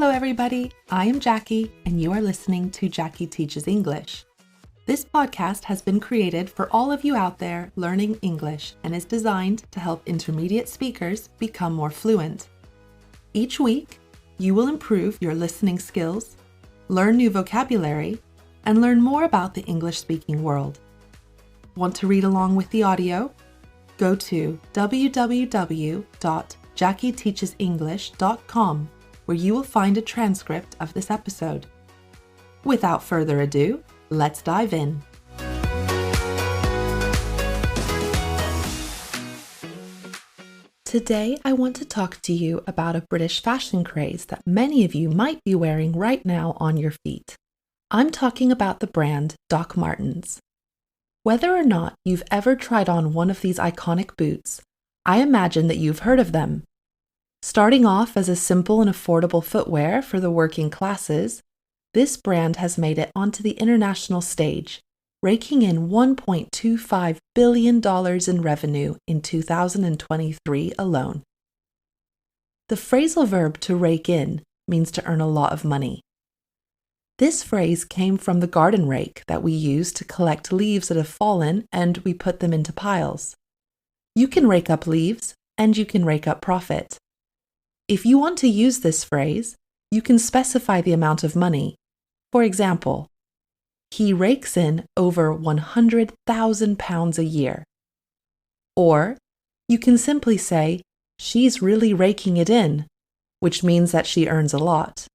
Hello everybody, I am Jackie and you are listening to Jackie Teaches English. This podcast has been created for all of you out there learning English and is designed to help intermediate speakers become more fluent. Each week, you will improve your listening skills, learn new vocabulary, and learn more about the English-speaking world. Want to read along with the audio? Go to www.jackieteachesenglish.com where you will find a transcript of this episode. Without further ado, let's dive in. Today, I want to talk to you about a British fashion craze that many of you might be wearing right now on your feet. I'm talking about the brand Doc Martens. Whether or not you've ever tried on one of these iconic boots, I imagine that you've heard of them. Starting off as a simple and affordable footwear for the working classes, this brand has made it onto the international stage, raking in $1.25 billion in revenue in 2023 alone. The phrasal verb to rake in means to earn a lot of money. This phrase came from the garden rake that we use to collect leaves that have fallen and we put them into piles. You can rake up leaves and you can rake up profit. If you want to use this phrase, you can specify the amount of money. For example, he rakes in over £100,000 a year. Or you can simply say, she's really raking it in, which means that she earns a lot.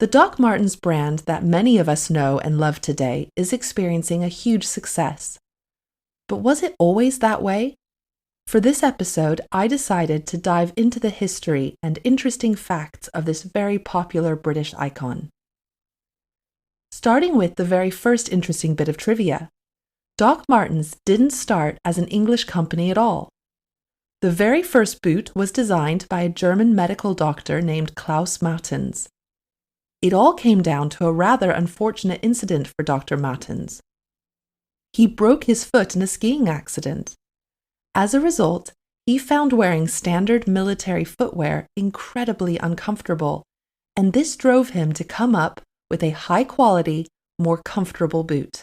The Doc Martens brand that many of us know and love today is experiencing a huge success. But was it always that way? For this episode, I decided to dive into the history and interesting facts of this very popular British icon. Starting with the very first interesting bit of trivia, Doc Martens didn't start as an English company at all. The very first boot was designed by a German medical doctor named Klaus Martens. It all came down to a rather unfortunate incident for Dr. Martens. He broke his foot in a skiing accident. As a result, he found wearing standard military footwear incredibly uncomfortable, and this drove him to come up with a high-quality, more comfortable boot.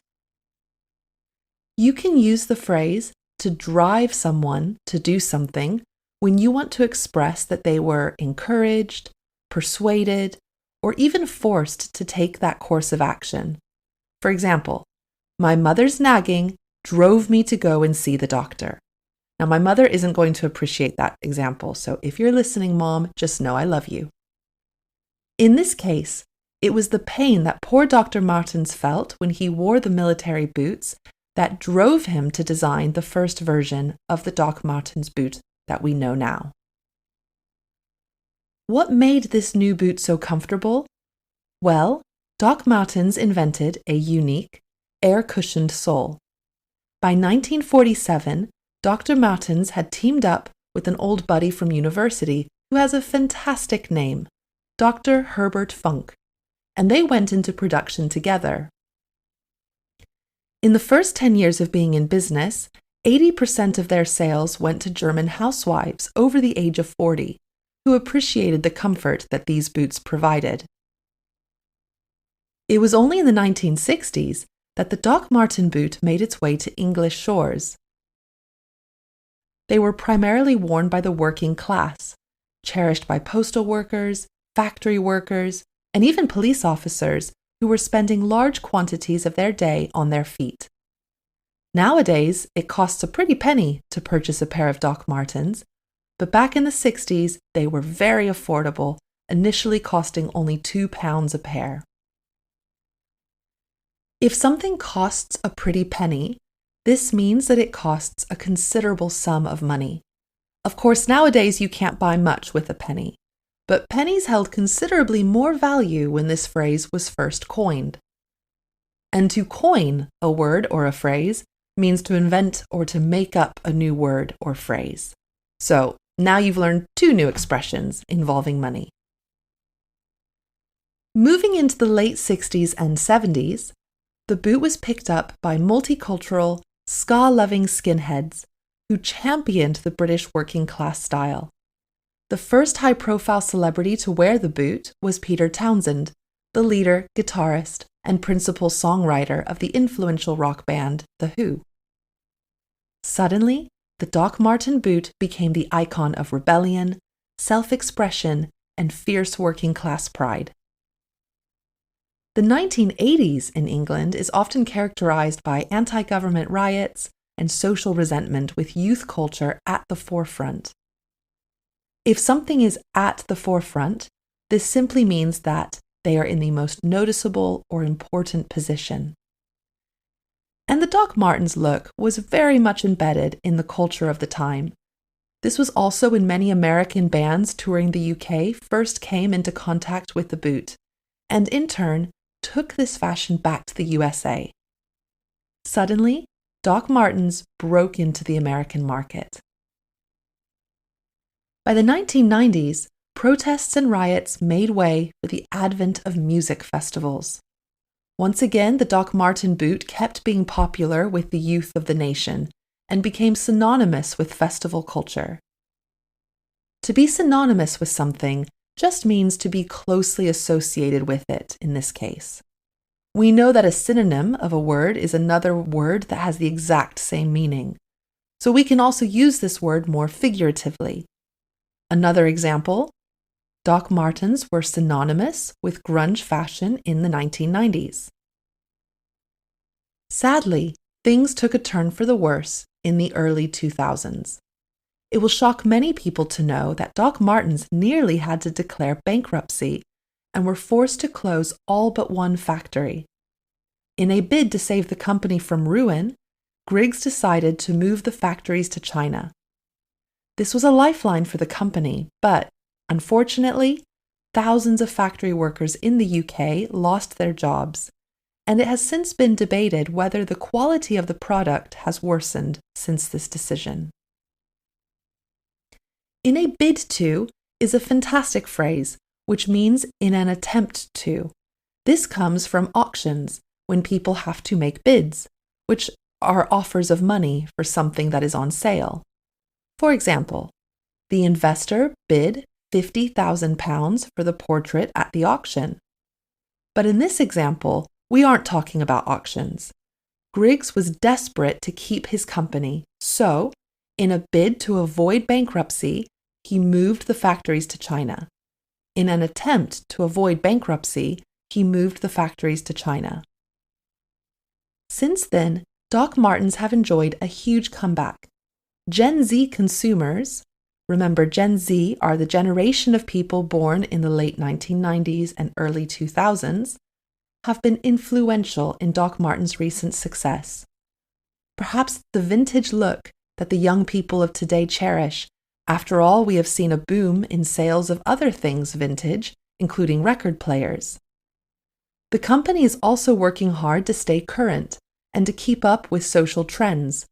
You can use the phrase to drive someone to do something when you want to express that they were encouraged, persuaded, or even forced to take that course of action. For example, my mother's nagging drove me to go and see the doctor. Now, my mother isn't going to appreciate that example, so if you're listening, Mom, just know I love you. In this case, it was the pain that poor Dr. Martens felt when he wore the military boots that drove him to design the first version of the Doc Martens boot that we know now. What made this new boot so comfortable? Well, Doc Martens invented a unique, air-cushioned sole. By 1947, Dr. Martens had teamed up with an old buddy from university who has a fantastic name, Dr. Herbert Funk, and they went into production together. In the first 10 years of being in business, 80% of their sales went to German housewives over the age of 40, who appreciated the comfort that these boots provided. It was only in the 1960s that the Doc Marten boot made its way to English shores. They were primarily worn by the working class, cherished by postal workers, factory workers, and even police officers who were spending large quantities of their day on their feet. Nowadays, it costs a pretty penny to purchase a pair of Doc Martens, but back in the 60s, they were very affordable, initially costing only £2 a pair. If something costs a pretty penny, this means that it costs a considerable sum of money. Of course, nowadays you can't buy much with a penny, but pennies held considerably more value when this phrase was first coined. And to coin a word or a phrase means to invent or to make up a new word or phrase. So now you've learned two new expressions involving money. Moving into the late 60s and 70s, the boot was picked up by multicultural, ska-loving skinheads who championed the British working class style. The first high-profile celebrity to wear the boot was Peter Townsend, the leader, guitarist, and principal songwriter of the influential rock band The Who. Suddenly, the Doc Marten boot became the icon of rebellion, self-expression, and fierce working-class pride. The 1980s in England is often characterized by anti-government riots and social resentment, with youth culture at the forefront. If something is at the forefront, this simply means that they are in the most noticeable or important position. And the Doc Martens look was very much embedded in the culture of the time. This was also when many American bands touring the UK first came into contact with the boot, and in turn took this fashion back to the USA. Suddenly, Doc Martens broke into the American market. By the 1990s, protests and riots made way for the advent of music festivals. Once again, the Doc Marten boot kept being popular with the youth of the nation and became synonymous with festival culture. To be synonymous with something just means to be closely associated with it in this case. We know that a synonym of a word is another word that has the exact same meaning, so we can also use this word more figuratively. Another example, Doc Martens were synonymous with grunge fashion in the 1990s. Sadly, things took a turn for the worse in the early 2000s. It will shock many people to know that Doc Martens nearly had to declare bankruptcy and were forced to close all but one factory. In a bid to save the company from ruin, Griggs decided to move the factories to China. This was a lifeline for the company, but unfortunately, thousands of factory workers in the UK lost their jobs, and it has since been debated whether the quality of the product has worsened since this decision. In a bid to is a fantastic phrase, which means in an attempt to. This comes from auctions, when people have to make bids, which are offers of money for something that is on sale. For example, the investor bid £50,000 for the portrait at the auction. But in this example, we aren't talking about auctions. Griggs was desperate to keep his company, so, in a bid to avoid bankruptcy, he moved the factories to China. In an attempt to avoid bankruptcy, he moved the factories to China. Since then, Doc Martens have enjoyed a huge comeback. Gen Z consumers, remember Gen Z are the generation of people born in the late 1990s and early 2000s, have been influential in Doc Martens' recent success. Perhaps the vintage look that the young people of today cherish. After all, we have seen a boom in sales of other things vintage, including record players. The company is also working hard to stay current and to keep up with social trends,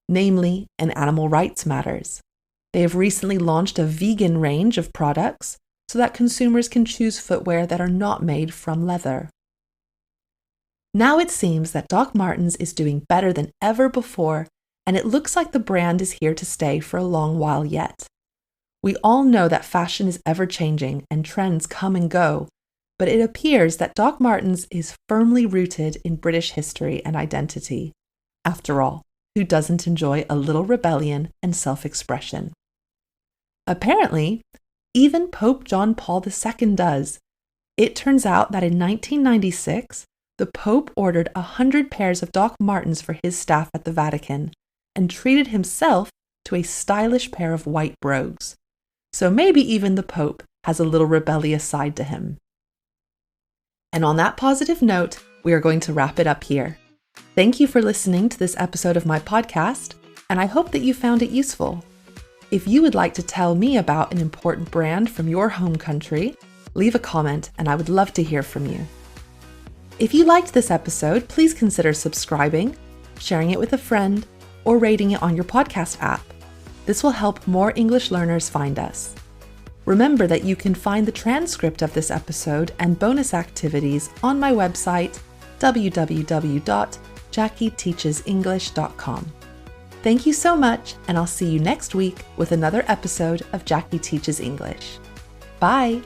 namely in animal rights matters. They have recently launched a vegan range of products so that consumers can choose footwear that are not made from leather. Now it seems that Doc Martens is doing better than ever before, and it looks like the brand is here to stay for a long while yet. We all know that fashion is ever-changing and trends come and go, but it appears that Doc Martens is firmly rooted in British history and identity. After all, who doesn't enjoy a little rebellion and self-expression? Apparently, even Pope John Paul II does. It turns out that in 1996, the Pope ordered 100 pairs of Doc Martens for his staff at the Vatican and treated himself to a stylish pair of white brogues. So maybe even the Pope has a little rebellious side to him. And on that positive note, we are going to wrap it up here. Thank you for listening to this episode of my podcast, and I hope that you found it useful. If you would like to tell me about an important brand from your home country, leave a comment and I would love to hear from you. If you liked this episode, please consider subscribing, sharing it with a friend, or rating it on your podcast app. This will help more English learners find us. Remember that you can find the transcript of this episode and bonus activities on my website, www.jackieteachesenglish.com. Thank you so much, and I'll see you next week with another episode of Jackie Teaches English. Bye!